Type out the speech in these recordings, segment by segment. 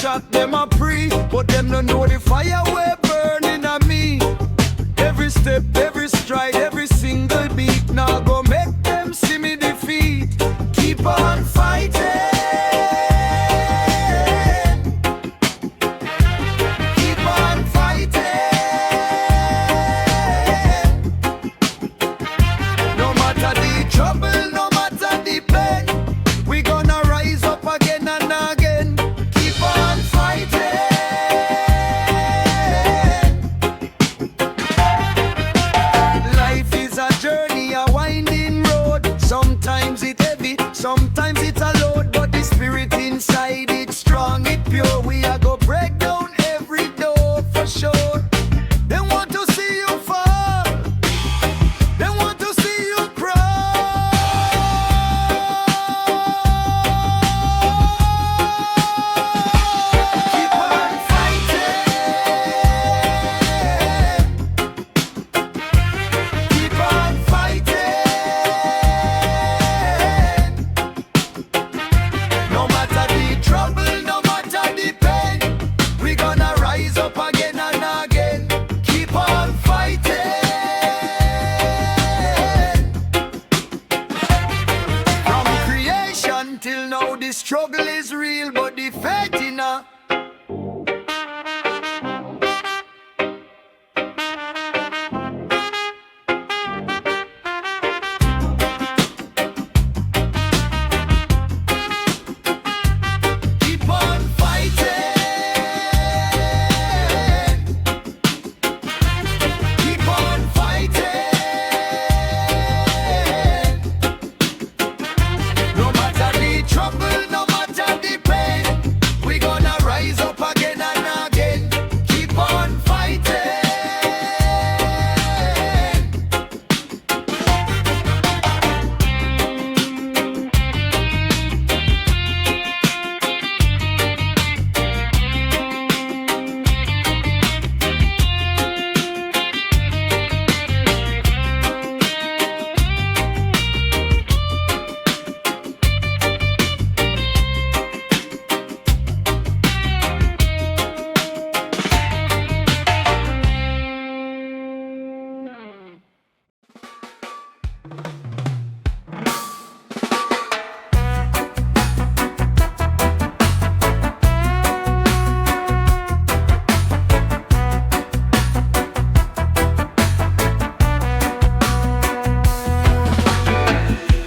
shock, them a pre, but them no know the fire we're burning on me. Every step, every stride, every single beat, now go make them see me defeat. Keep on fighting. Keep on fighting. No matter the trouble, no matter the pain, we gonna rise up again and again. Keep on fighting. Life is a journey, a winding road. Sometimes it's heavy, sometimes it's a load, but the spirit inside it's strong, it's pure. We are go break down every door for sure. They want to see you fall, they want to see you crawl. Keep on fighting. Keep on fighting. No matter the trouble, no matter the pain, we gonna rise up again and again. Keep on fighting. From creation till now, the struggle is real, but the faith in her. Keep on fighting. Keep on fighting. No matter the trouble, no matter the pain, we gonna rise up again and again. Keep on fighting.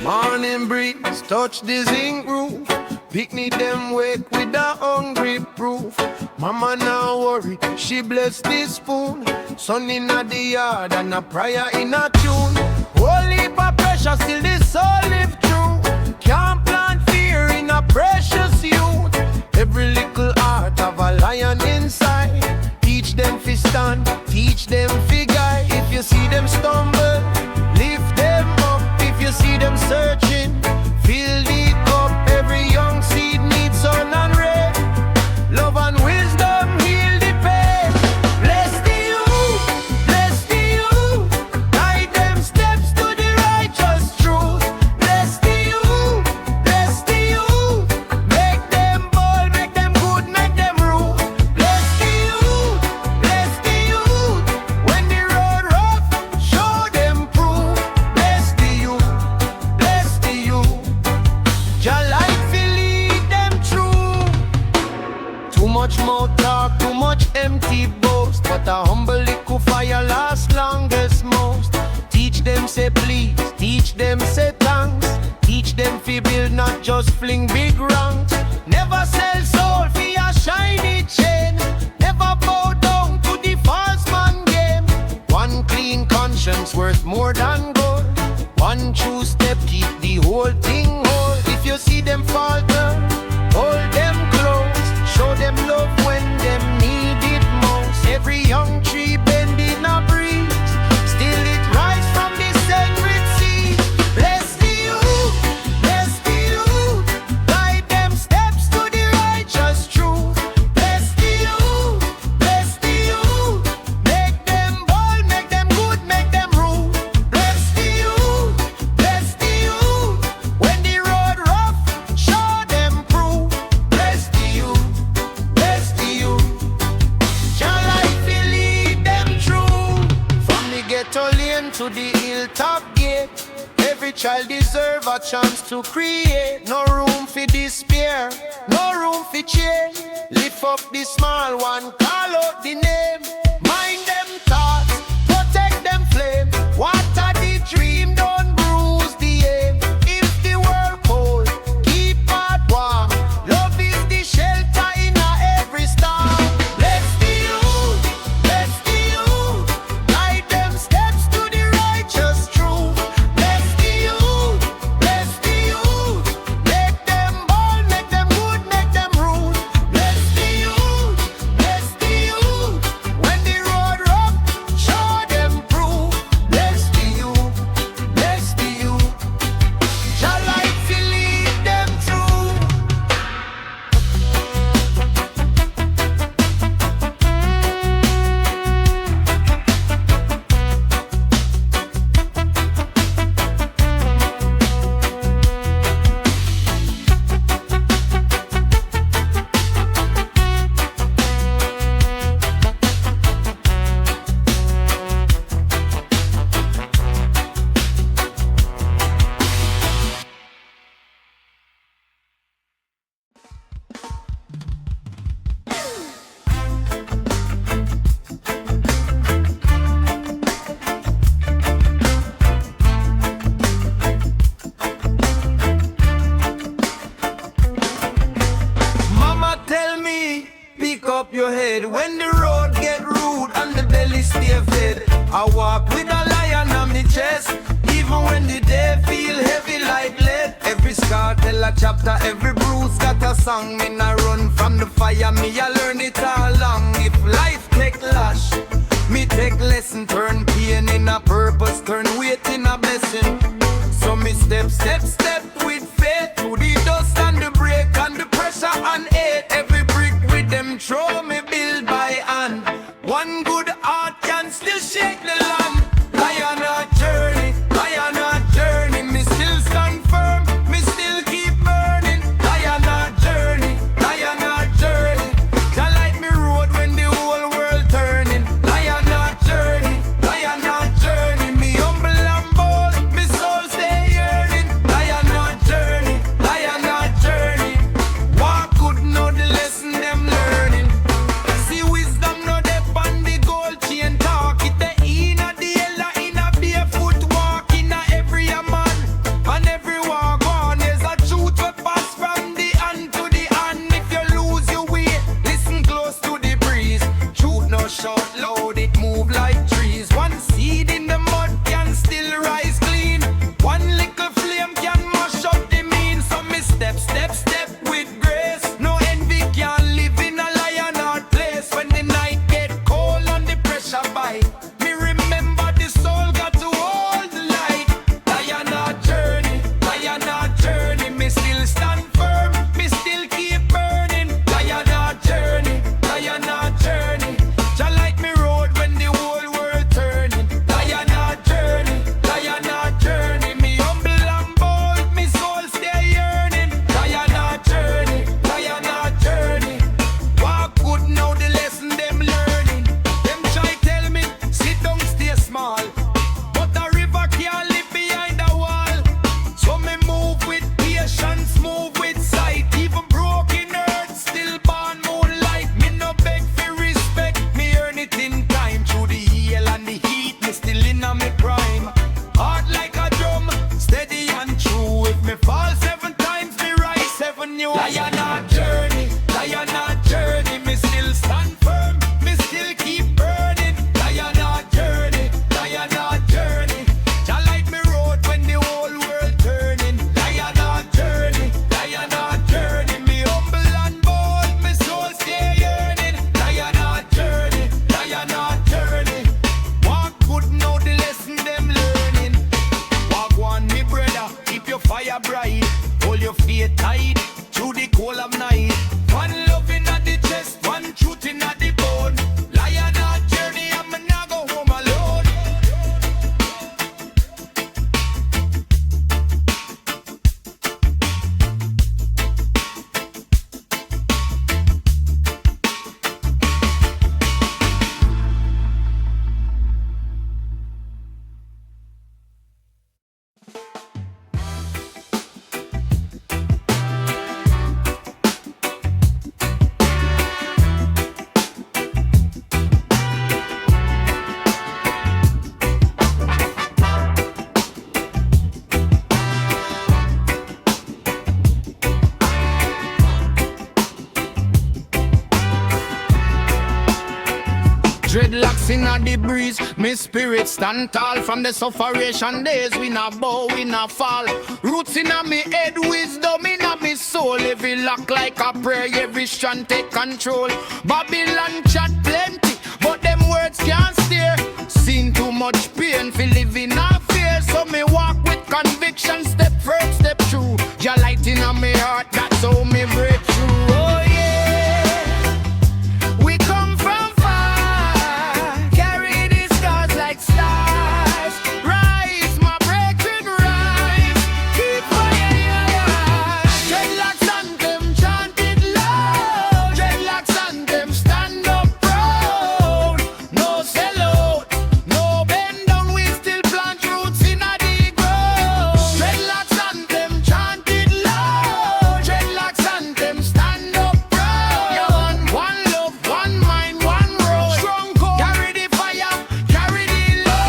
Morning breeze, touch the zinc roof. Picnic them wake with a hungry proof. Mama now worry, she bless this spoon. Sun in the yard and a prayer in a tune. Whole heap of pressure, still the soul live true. Can't plant fear in a precious youth. Every little heart of a lion inside. Teach them fi stand, teach them fi guide. If you see them stumble, lift them up. If you see them searching, fill the cup. Every young seed needs sun and rain. Love and wisdom heal the pain. Bless the youth, bless the youth. Guide them steps to the righteous truth. Bless the youth, bless the youth. Make them bold, make them good, make them rule. Bless the youth, bless the youth. When the road rough, show them proof. Bless the youth, bless the youth. Your light will lead them through. Too much mouth talk, too much empty boast, but a humble little fire lasts longest most. Teach them say please, teach them say thanks. Teach them fi build, not just fling big ranks. Never sell soul fi a shiny chain. Never bow down to the false man game. One clean conscience worth more than gold. One true step keep the whole thing whole. If you see them falter, hold them close. Show them love when them need it most. Every young tree bend in a breeze, still it rise from the sacred seed. Bless the youth, bless the youth. Guide them steps to the righteous truth. child deserve a chance to create. No room for despair, no room for change. Lift up the small one, call out the name. Mind them thoughts, protect them flame. Water the dream, don't bruise the aim. If the world cold, keep heart warm. Love is the shelter in every storm. Bless the youth, bless the youth. Guide them steps to the righteous truth. Bless the youth, bless the youth. Make them bold, make them good, make them rule. Bless the youth, bless the youth. When the road rough, show them proof. Bless the youth, bless the youth. Shall light will lead them through. Mama tell me, pick up your head when the road get rude and the belly stay fed. I walk with a lion on my chest, even when the day feel heavy like lead. Every scar tell a chapter, every bruise got a song. Me nah run from the fire, me I learn it all along. If life take lash, me take lesson, turn pain in a purpose, turn weight in a blessing. So me step, step, step with faith through the dust and the break and the pressure and hate. Every brick with them throw me build by hand. One good heart can still shake the land. Lion a journey, me still stand firm, me still keep burning. Lion a journey, Dreadlocks in the breeze, me spirit stand tall. From the sufferation days, we not bow, we not fall. Roots in me head, wisdom in me soul. Every lock like a prayer, every strand take control. Babylon chat plenty, but them words can't steer. Seen too much pain, feel living in fear. So me walk with conviction, step first, step through. Your light in my heart, that's how me break through. Oh yeah, we come from far, carry these scars like stars. Rise, my breakthrough rise, keep fire in your eyes. Dreadlocks anthem chanted loud, dreadlocks anthem stand up proud. No sell out, no bend down, we still plant roots in a the ground. Dreadlocks anthem chanted loud, dreadlocks anthem stand up proud. Yeah, one love, one mind, one road. Strong core, carry the fire, carry the load.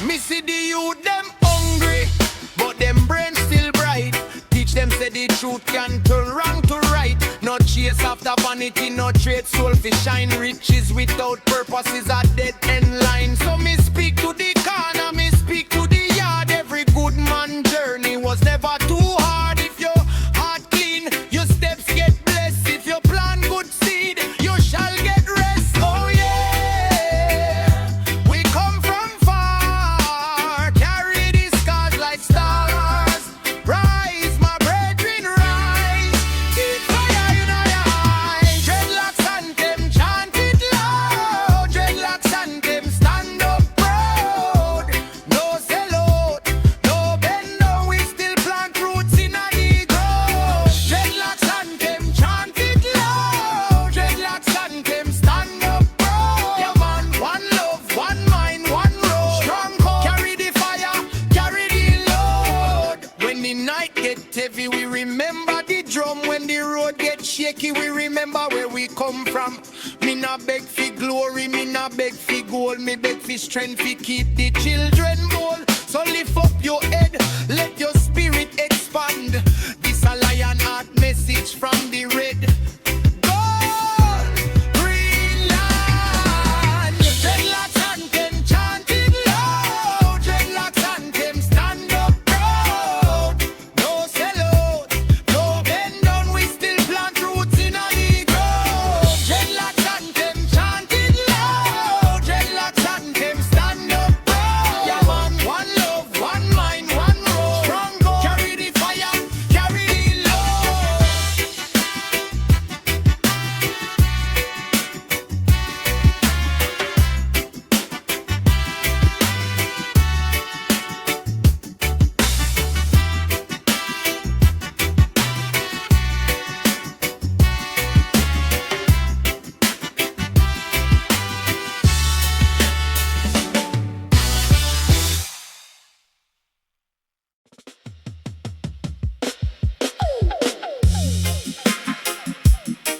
Me see the youth them hungry, but them brains still bright. Teach them say the truth can turn wrong to right. No chase after vanity, no trade soul fi shine. Riches without purpose is a dead end line. So me speak to the corner, me speak to the yard. Every good man journey was never too hard. If your heart clean, your steps get blessed. If you plant good seed, you shall get rest. Oh yeah, we come from far, carry the scars like stars. Rise, my brethren, rise, keep fire in your eyes. Dreadlocks anthem chanted loud, dreadlocks anthem stand up proud. No sell out, no bend down, we still plant roots in the ground. Dreadlocks anthem chanted loud, dreadlocks anthem stand up proud. Yeah man, one love, one mind, one road. Strong core, carry the fire, carry the load. When the night get heavy, we remember the drum. When the road get shaky, we remember where we come from. Me not beg for glory, me not beg for gold. Me beg for strength to keep the children bold. So lift up your head, let your spirit expand. This a lion heart message from the red. Gold, green land. Dreadlocks anthem chanted loud, dreadlocks anthem stand up proud. No sell out, no bend down, we still plant roots in the ground. Dreadlocks anthem chanted loud, dreadlocks anthem stand up proud. Yeah man, one love, one mind, one road. Strong go, carry the fire, carry the load.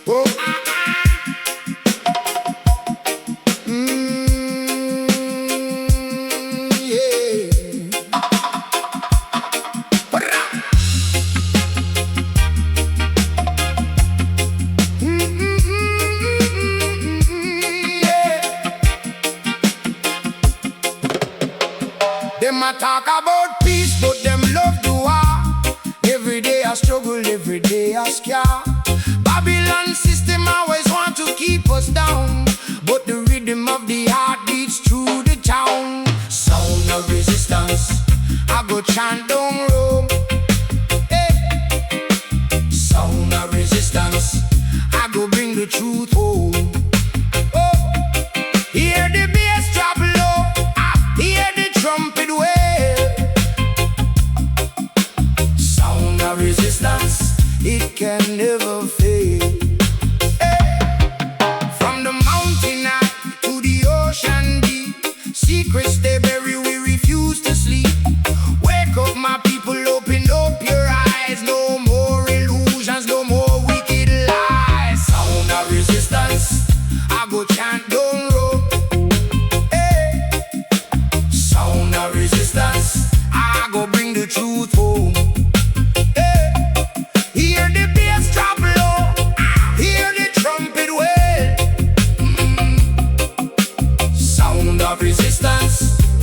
Oh. Yeah. Them a talk about peace, but them love the war. Every day I struggle, every day I scare. Babylon system always want to keep us down, but the rhythm of the heart beats through the town. Sound of resistance, I go chant down Rome. Hey. Sound of resistance, I go bring the truth home. Oh, hear the bass drop low, I hear the trumpet wail. Sound of resistance, it can never fail. Hey. From the mountain high to the ocean deep, secrets they bury, we refuse to sleep. Wake up my people,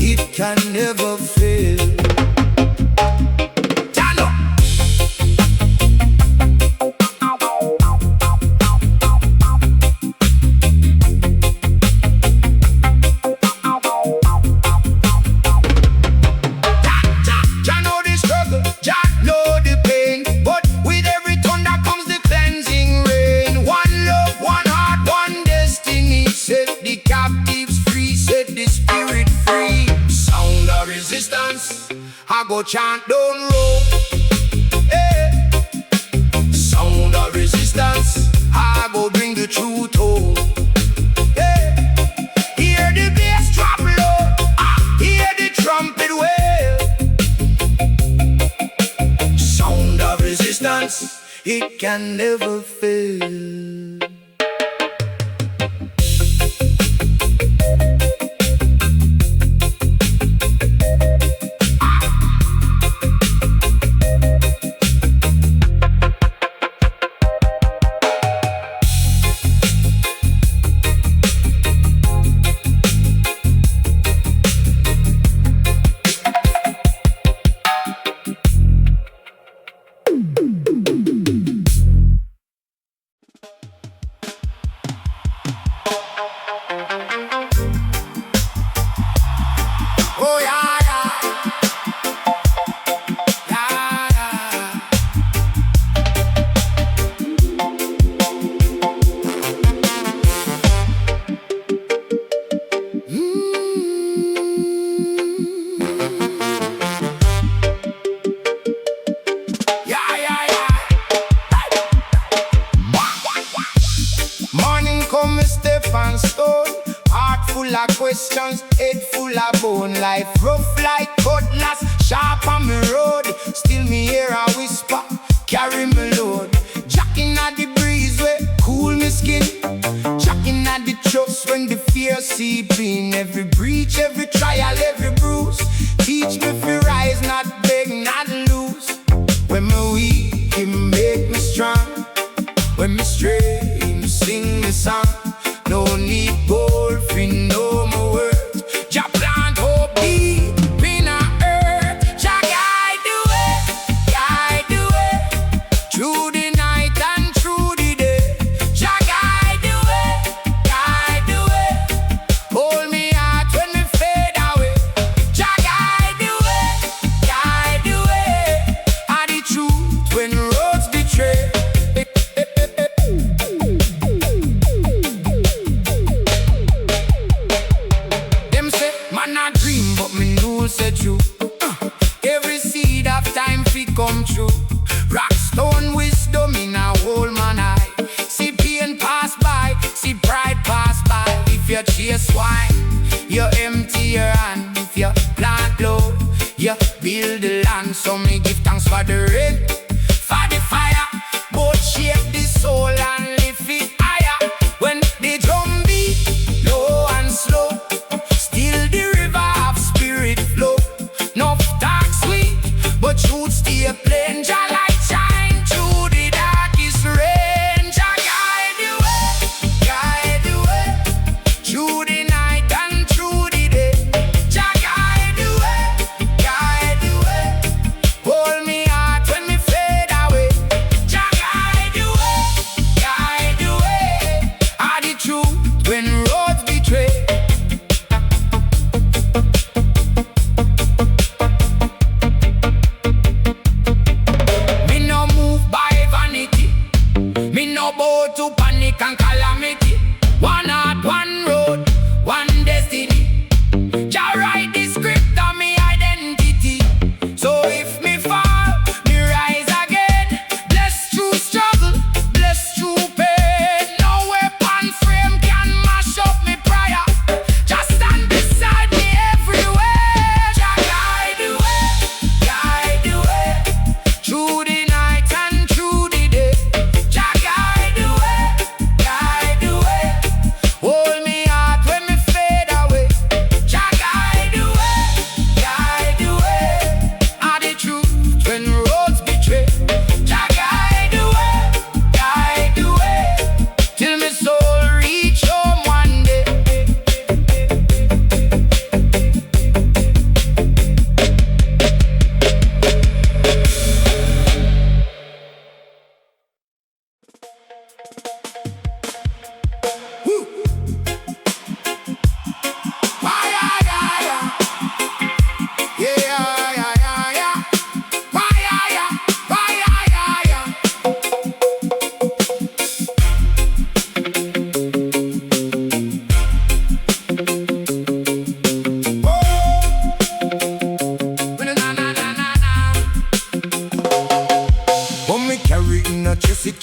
it can never fail. I go chant down road, hey. Sound of resistance, I go bring the truth home, hey. Hear the bass drop low, hear the trumpet wail. Sound of resistance, it can never fail. Questions, head full of bone. Life rough like cutlass, sharp on me road. Still me hear a whisper, carry me load. Jacking at the breeze way, cool me skin. Jacking at the trust when the fear seep in. Every breach, every trial, every bruise. Teach me to rise, not beg, not lose. When me weak, it make me strong. When me stray, him sing me song. No need gold for no more words. Jah plant hope deep in our earth. Jah guide the way, through the night and through the day. Jah guide the way, hold me heart when me fade away. Jah guide the way, and the truth when roads betray. Set you. Every seed of time fi come true. Rockstone wisdom in a whole man eye. See pain pass by, see pride pass by. If you chase wine, you empty your hand. If you plant love, you build the land. So me give thanks for the rain, for the fire. Both shape the soul and lift it higher. When the drum beat low and slow, still the river of spirit flow. No dark sweet, but truth stay plain. Jah light shine through the darkest rain. Jah guide the way, through the night and through the day. Jah guide the way, hold me heart when me fail.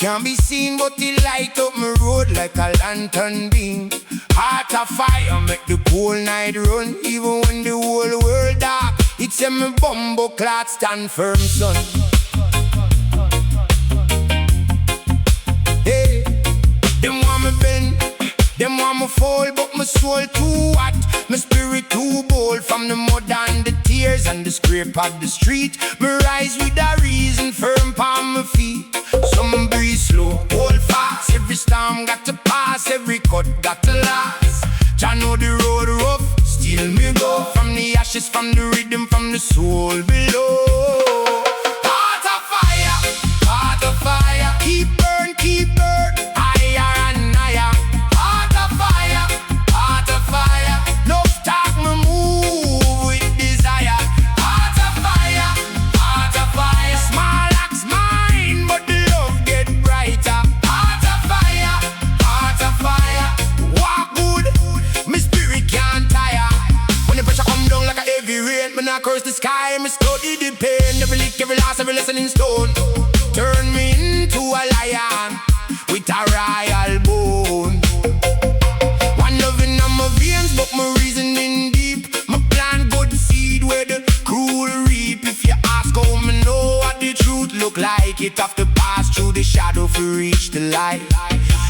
Can't be seen but it light up my road like a lantern beam. Heart of fire make the cool night run. Even when the whole world dark, it's a me bumbo clot stand firm, son. Hey, them want me bend, them want me fall, but my soul too hot, my spirit too bold. From the mud and the tears and the scrape of the street, me rise with a reason, firm on my feet. Some breeze slow, hold fast. Every storm got to pass, every cut got to last. Jah know the road rough, still me go. From the ashes, from the rhythm, from the soul below. Heart of fire, keep burn, higher and higher. Heart of fire, love talk me move with desire. Heart of fire, small axe mine, but the love get brighter. Heart of fire, walk good, me spirit can't tire. When the pressure come down like a heavy rain, when I curse the sky, me study the pain. Every lick, every last, every lesson in stone. Turn me into a lion with a royal bone. One loving on my veins, but my reasoning deep. My plant good seed where the cruel reap. If you ask how me know what the truth look like, it have to pass through the shadow to reach the light.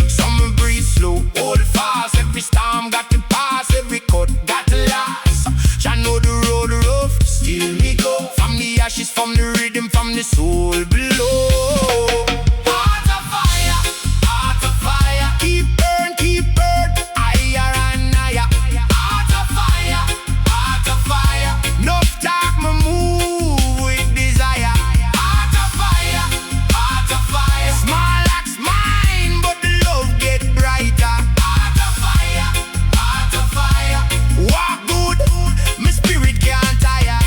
Some breathe slow, hold fast. Every storm got to pass, every cut got to last. Jah know the road rough, still me go. From the ashes, from the rhythm, from the soul below. Heart of fire, keep burn, higher and higher. Heart of fire, enough talk me move with desire. Heart of fire, small axe mine, but the love get brighter. Heart of fire, walk good, my spirit can't tire.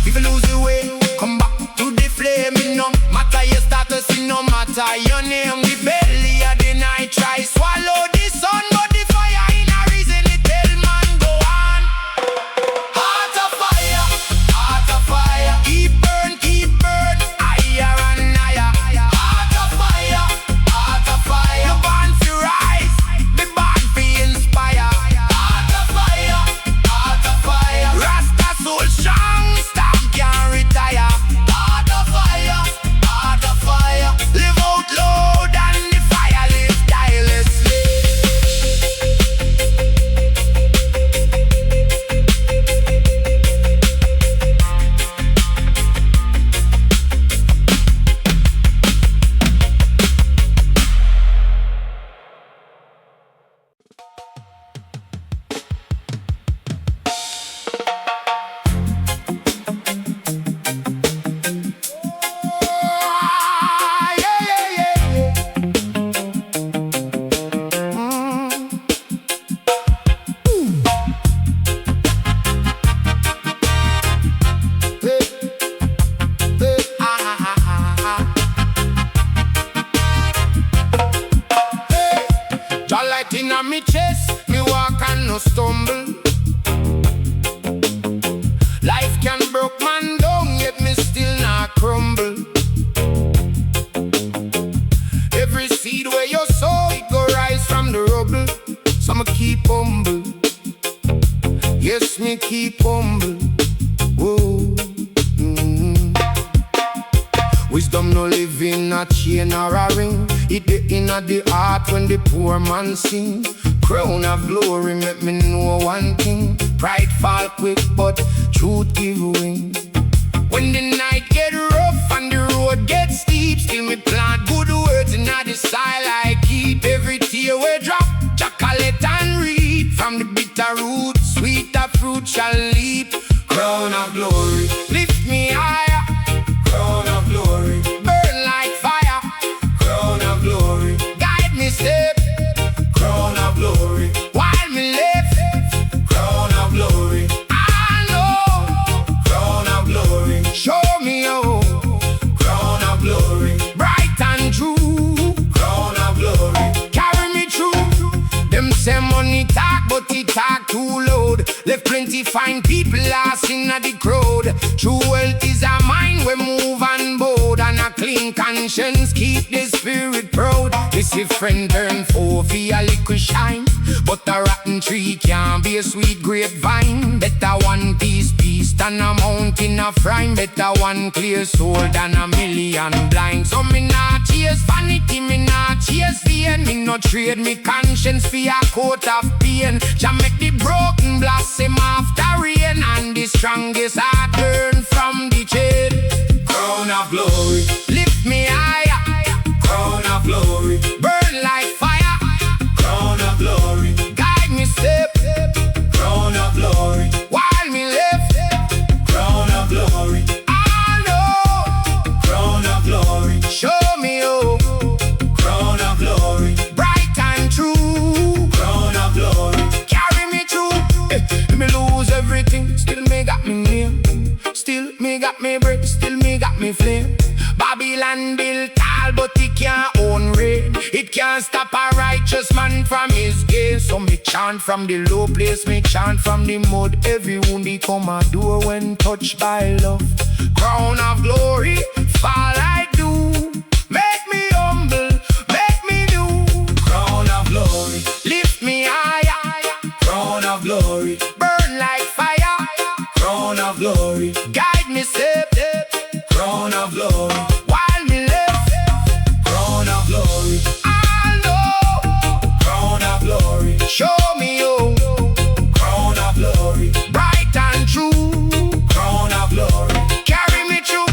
If you lose your way, come back to the flame. It no matter your status, it no matter your name. The belly of the night try swallow the sun, but the fire in a reason it tell man go on. Heart of fire, keep burn, higher and higher. Heart of fire, you born to rise, be born to inspire. Heart of fire, Rasta soul strong, stamp can't retire. Heart of fire, live out loud and the fire live tirelessly. Jah light in a me chest, me walk and no stumble. Life can broke man down, yet me still not crumble. Every seed where you sow, it go rise from the rubble. So me keep humble, yes me keep humble. Whoa. Wisdom no live in a chain or a ring. It the inna the heart when the poor man sing. Crown of glory make me know one thing. Pride fall quick but truth give wing. When the night get rough and the road get steep, still me plant good words inna the soil I keep. Every tear we drop, chocolate and reap. From the bitter root, sweeter fruit shall leap. Crown of glory, lift me higher. Crown of glory, burn like fire. Crown of glory, guide me step. Crown of glory, while me left. Crown of glory, I know. Crown of glory, show me how. Crown of glory, bright and true. Crown of glory, carry me plenty fine people lost in the crowd. True wealth is a mind we move and bold, and a clean conscience keep the spirit proud. This if friend turn foe for a little shine, but a rotten tree can't be a sweet grapevine. Better one piece than a mountain of rhyme. Better one clear soul than a million blind. So me not chase vanity, me not chase vain. Me no trade me conscience for a coat of pain. Jah make the broken blossom after rain, and the strongest heart turn from the chain. Crown of glory, lift me higher. Crown of glory, burn like fire. Crown of glory, guide me step. Crown of glory, while me left. Crown of glory, I know. Crown of glory, show me oh. Crown of glory, bright and true. Crown of glory, carry me through. Me lose everything, still me got me near. Still me got me breath, still me got me flame. Babylon built tall, but it can't own rain. It can't stop a righteous man from his gain. So me chant from the low place, me chant from the mud. Every wound become a door when touched by love. Crown of glory, fall I do. Make me humble, make me new. Crown of glory, lift me higher. Crown of glory, burn like fire. Crown of glory, guide me step. Crown of glory, while me left. Crown of glory, I know. Crown of glory, show me oh. Crown of glory, bright and true. Crown of glory, carry me through.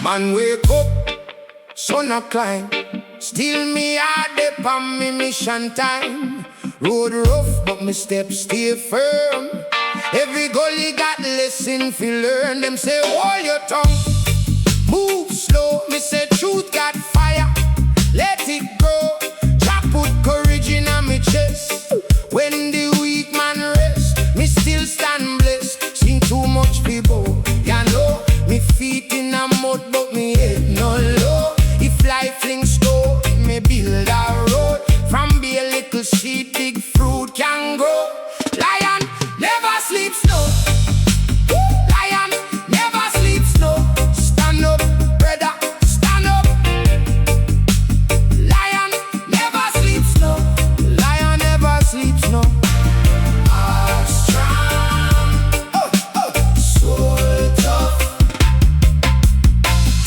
Man wake up, sun a climb. Still me hard up on me mission time. Road rough, but me steps stay firm. Every gully got lesson fi learn. Them say hold your tongue, move slow. Me say truth got fire, let it grow. Jah put courage in a me chest. When the weak man rest, me still stand blessed. Seen too much people, you know. Me feet in a mud, but me head no low. If life flings slow, me build a road. From be a little seed, big fruit can grow. Lion never sleeps, no. Lion never sleeps, no. Stand up, brother, stand up. Lion never sleeps, no. Lion never sleeps, no. Heart strong, soul tough.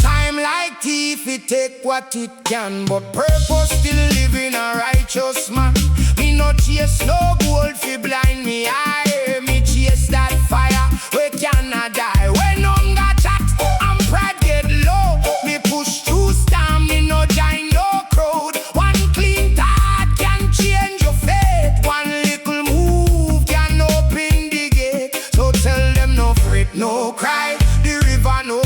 Time like thief, it take what it can, but purpose still living a righteous man. Me no chase no gold fi blind me eye. Me chase that fire we cannot die. When hunger chat and pride get low, me push through storm, me no join no crowd. One clean thought can change your fate. One little move can open the gate. So tell them no fret, no cry. The river no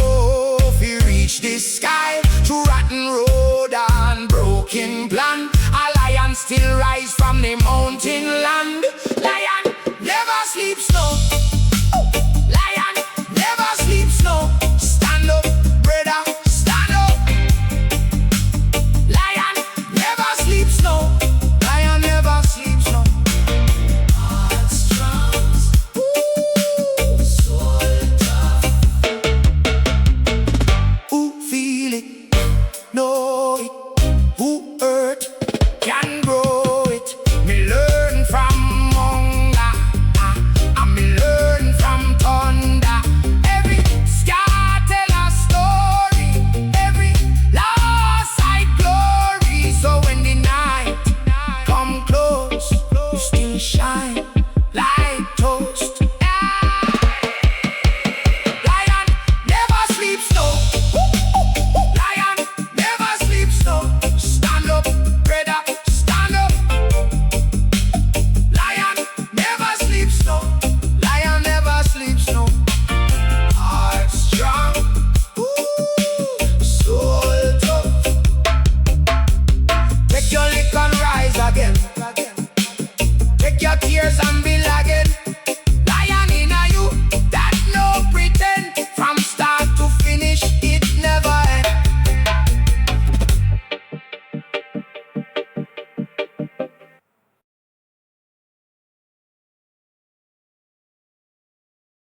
fi reach the sky. Through rotten road and broken plan, a lion still rise from the mountain.